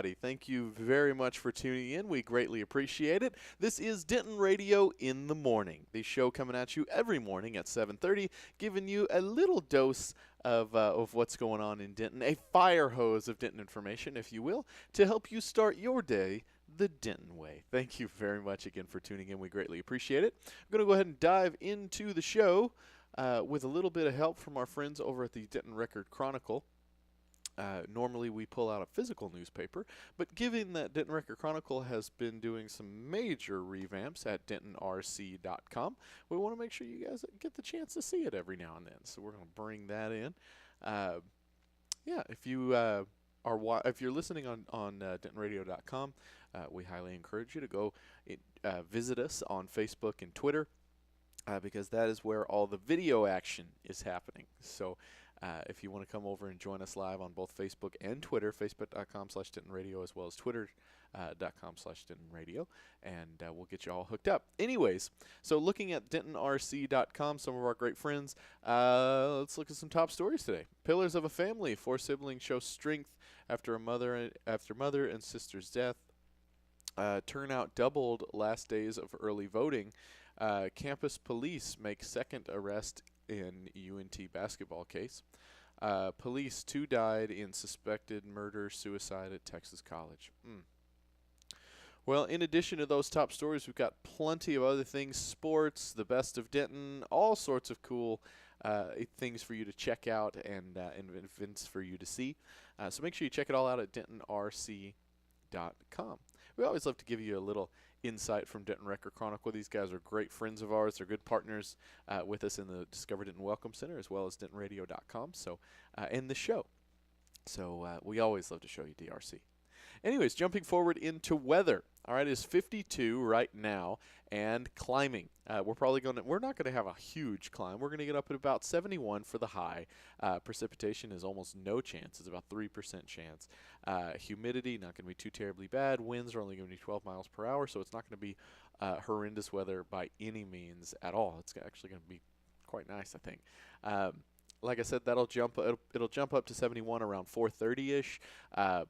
everybody. Thank you very much for tuning in. We greatly appreciate it. This is Denton Radio in the Morning, the show coming at you every morning at 7:30, giving you a little dose of what's going on in Denton, a fire hose of Denton information, if you will, to help you start your day the Denton way. Thank you very much again for tuning in. We greatly appreciate it. I'm going to go ahead and dive into the show with a little bit of help from our friends over at the Denton Record Chronicle. Normally we pull out a physical newspaper, but given that Denton Record Chronicle has been doing some major revamps at DentonRC.com, we want to make sure you guys get the chance to see it every now and then. So we're going to bring that in. If you if you're listening on DentonRadio.com, we highly encourage you to go visit us on Facebook and Twitter, because that is where all the video action is happening. So if you want to come over and join us live on both Facebook and Twitter, facebook.com/DentonRadio as well as twitter.com/DentonRadio, and we'll get you all hooked up. Anyways, so looking at DentonRC.com, some of our great friends, let's look at some top stories today. Pillars of a family. 4 siblings show strength after mother and sister's death. Turnout doubled last days of early voting. Campus police make second arrest in UNT basketball case. Police, 2 died in suspected murder-suicide at Texas College. Well, in addition to those top stories, we've got plenty of other things, sports, the best of Denton, all sorts of cool things for you to check out and events for you to see. So make sure you check it all out at DentonRC.com. We always love to give you a little insight from Denton Record Chronicle. These guys are great friends of ours. They're good partners with us in the Discover Denton Welcome Center, as well as DentonRadio.com, and the show. So we always love to show you DRC. Anyways, jumping forward into weather. All right, it's 52 right now and climbing. We're not going to have a huge climb. We're going to get up at about 71 for the high. Precipitation is almost no chance. It's about 3% chance. Humidity, not going to be too terribly bad. Winds are only going to be 12 miles per hour, so it's not going to be horrendous weather by any means at all. It's actually going to be quite nice, I think. Like I said, it'll jump up to 71 around 4:30ish.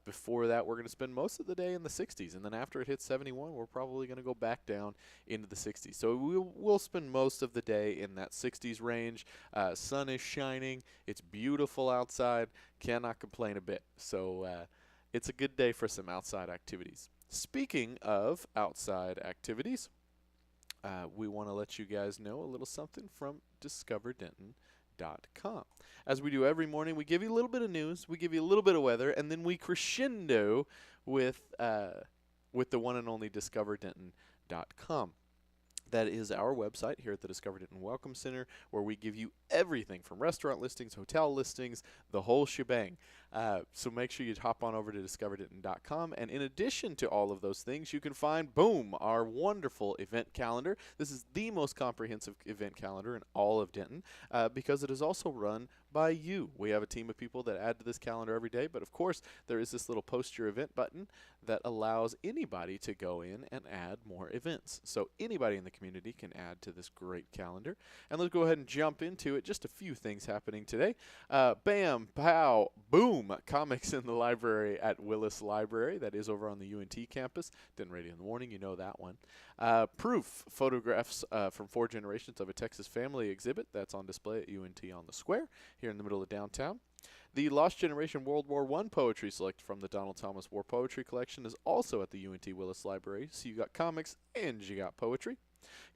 Before that, we're going to spend most of the day in the 60s, and then after it hits 71, we're probably going to go back down into the 60s. So we'll spend most of the day in that 60s range. Sun is shining. It's beautiful outside. Cannot complain a bit. So it's a good day for some outside activities. Speaking of outside activities, we want to let you guys know a little something from DiscoverDenton.com. As we do every morning, we give you a little bit of news, we give you a little bit of weather, and then we crescendo with the one and only DiscoverDenton.com. That is our website here at the Discover Denton Welcome Center, where we give you everything from restaurant listings, hotel listings, the whole shebang. So make sure you hop on over to DiscoverDenton.com. And in addition to all of those things, you can find, boom, our wonderful event calendar. This is the most comprehensive event calendar in all of Denton, because it is also run by you. We have a team of people that add to this calendar every day, but of course there is this little post your event button that allows anybody to go in and add more events. So anybody in the community can add to this great calendar. And let's go ahead and jump into it. Just a few things happening today. Bam, pow, boom, comics in the library at Willis Library. That is over on the UNT campus. Denton Radio in the Morning, you know that one. Proof, photographs from 4 generations of a Texas family exhibit. That's on display at UNT on the Square here in the middle of downtown. The Lost Generation World War I poetry selected from the Donald Thomas War Poetry Collection is also at the UNT Willis Library. So you got comics and you got poetry.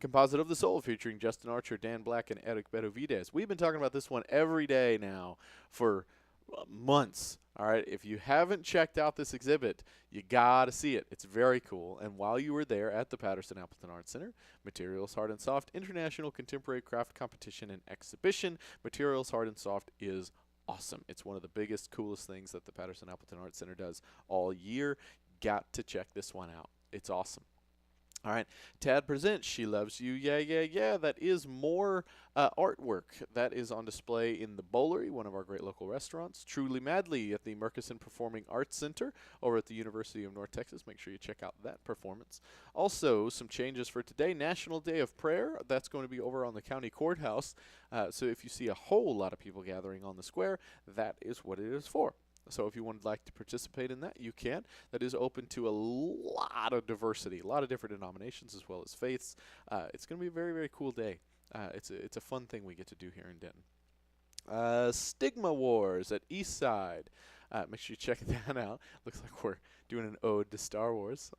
Composite of the Soul featuring Justin Archer, Dan Black, and Eric Bedovides. We've been talking about this one every day now for months. All right, if you haven't checked out this exhibit, you gotta see it. It's very cool. And while you were there at the Patterson Appleton Arts Center, Materials Hard and Soft International Contemporary Craft Competition and Exhibition. Materials Hard and Soft is awesome. It's one of the biggest, coolest things that the Patterson Appleton Arts Center does all year. Got to check this one out. It's awesome. All right, Tad presents She Loves You, Yeah, Yeah, Yeah. That is more artwork. That is on display in the Bowlery, one of our great local restaurants. Truly Madly at the Murkison Performing Arts Center over at the University of North Texas. Make sure you check out that performance. Also, some changes for today. National Day of Prayer. That's going to be over on the county courthouse. So if you see a whole lot of people gathering on the square, that is what it is for. So if you would like to participate in that, you can. That is open to a lot of diversity, a lot of different denominations as well as faiths. It's going to be a very, very cool day. It's a fun thing we get to do here in Denton. Stigma Wars at Eastside. Make sure you check that out. Looks like we're doing an ode to Star Wars.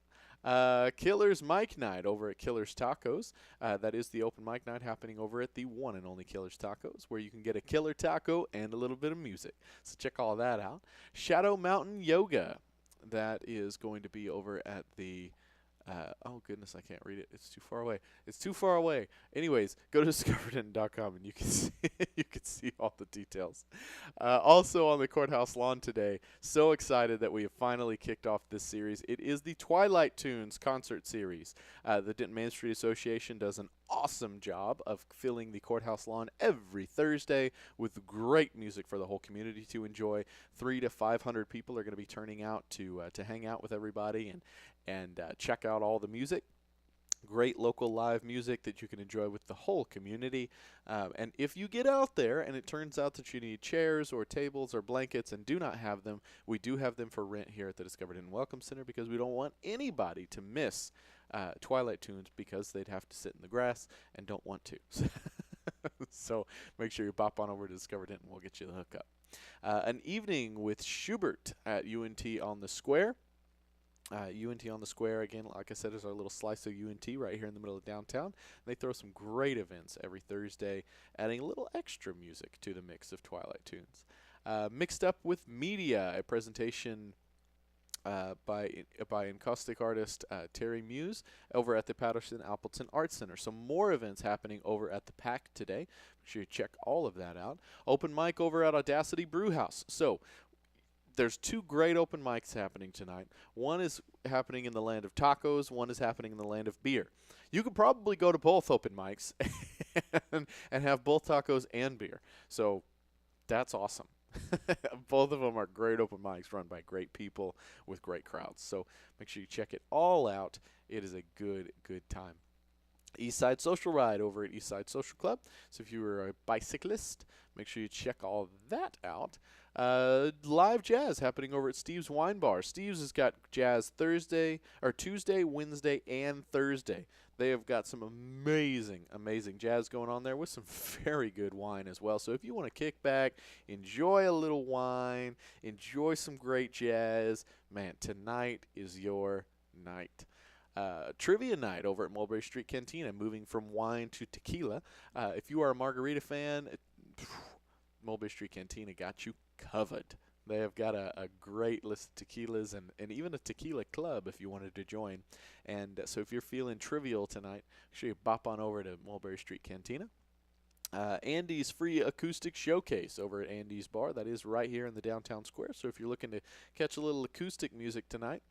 Killer's Mike Night over at Killer's Tacos. That is the open mic night happening over at the one and only Killer's Tacos, where you can get a killer taco and a little bit of music. So check all that out. Shadow Mountain Yoga. That is going to be over at the... oh, goodness, I can't read it. It's too far away. It's too far away. Anyways, go to discoveredin.com and you can see you can see all the details. Also on the courthouse lawn today, so excited that we have finally kicked off this series. It is the Twilight Tunes concert series. The Denton Main Street Association does an awesome job of filling the courthouse lawn every Thursday with great music for the whole community to enjoy. 300 to 500 people are going to be turning out to hang out with everybody and check out all the music. Great local live music that you can enjoy with the whole community. And if you get out there and it turns out that you need chairs or tables or blankets and do not have them, we do have them for rent here at the Discover Denton Welcome Center, because we don't want anybody to miss Twilight Tunes because they'd have to sit in the grass and don't want to. So make sure you pop on over to Discover Denton. We'll get you the hookup. An evening with Schubert at UNT on the Square. UNT on the Square, again, like I said, is our little slice of UNT right here in the middle of downtown. They throw some great events every Thursday, adding a little extra music to the mix of Twilight Tunes. Mixed Up with Media, a presentation by encaustic artist Terry Muse over at the Patterson Appleton Arts Center. So more events happening over at the PAC today. Make sure you check all of that out. Open mic over at Audacity Brewhouse. So there's two great open mics happening tonight. One is happening in the land of tacos. One is happening in the land of beer. You could probably go to both open mics and have both tacos and beer. So that's awesome. Both of them are great open mics run by great people with great crowds. So make sure you check it all out. It is a good, good time. Eastside Social Ride over at Eastside Social Club. So if you were a bicyclist, make sure you check all that out. Live jazz happening over at Steve's Wine Bar. Steve's has got jazz Tuesday, Wednesday, and Thursday. They have got some amazing, amazing jazz going on there with some very good wine as well. So if you want to kick back, enjoy a little wine, enjoy some great jazz, man, tonight is your night. Trivia night over at Mulberry Street Cantina, moving from wine to tequila. If you are a margarita fan, Mulberry Street Cantina got you covered. They have got a great list of tequilas and even a tequila club if you wanted to join. And so if you're feeling trivial tonight, make sure you bop on over to Mulberry Street Cantina. Andy's free acoustic showcase over at Andy's Bar. That is right here in the downtown square. So if you're looking to catch a little acoustic music tonight.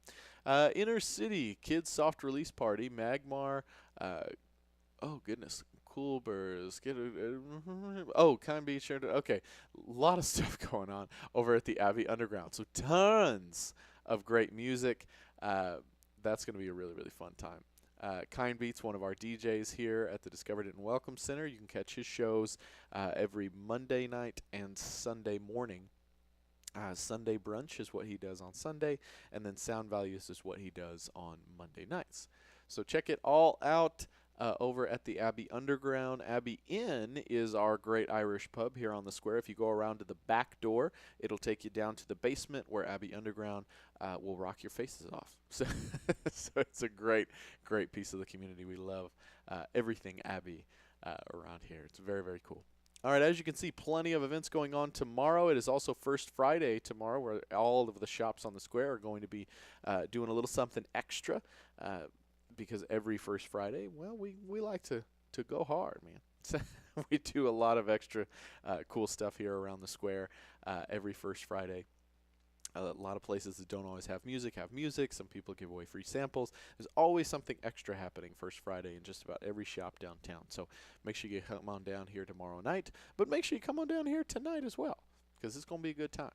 Inner City Kids Soft Release Party, Magmar. Oh, goodness. Cool Birds. Kind Beach. Okay. A lot of stuff going on over at the Abbey Underground. So tons of great music. That's going to be a really, really fun time. Kind Beats, one of our DJs here at the Discover Denton Welcome Center. You can catch his shows every Monday night and Sunday morning. Sunday brunch is what he does on Sunday, and then Sound Values is what he does on Monday nights. So check it all out over at the Abbey Underground. Abbey Inn is our great Irish pub here on the square. If you go around to the back door, it'll take you down to the basement where Abbey Underground will rock your faces off. So it's a great, great piece of the community. We love everything Abbey around here. It's very, very cool. All right, as you can see, plenty of events going on tomorrow. It is also First Friday tomorrow, where all of the shops on the square are going to be doing a little something extra because every First Friday, well, we like to go hard, man. So we do a lot of extra cool stuff here around the square every First Friday. A lot of places that don't always have music. Some people give away free samples. There's always something extra happening First Friday in just about every shop downtown. So make sure you come on down here tomorrow night. But make sure you come on down here tonight as well, because it's going to be a good time.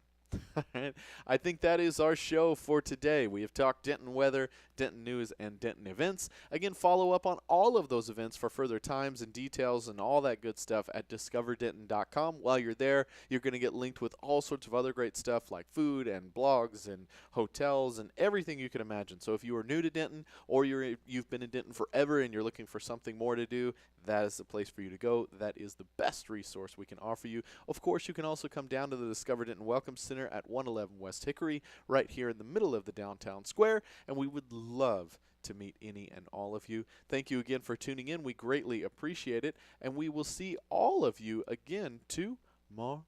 Alright. I think that is our show for today. We have talked Denton weather, Denton news, and Denton events. Again, follow up on all of those events for further times and details and all that good stuff at discoverdenton.com. While you're there, you're going to get linked with all sorts of other great stuff like food and blogs and hotels and everything you can imagine. So if you are new to Denton or you've been in Denton forever and you're looking for something more to do, that is the place for you to go. That is the best resource we can offer you. Of course, you can also come down to the Discover Denton Welcome Center at 111 West Hickory, right here in the middle of the downtown square, and we would love to meet any and all of you. Thank you again for tuning in. We greatly appreciate it, and we will see all of you again tomorrow.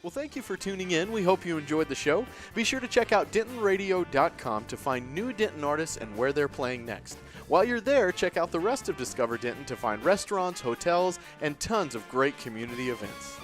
Well, thank you for tuning in. We hope you enjoyed the show. Be sure to check out DentonRadio.com to find new Denton artists and where they're playing next. While you're there, check out the rest of Discover Denton to find restaurants, hotels, and tons of great community events.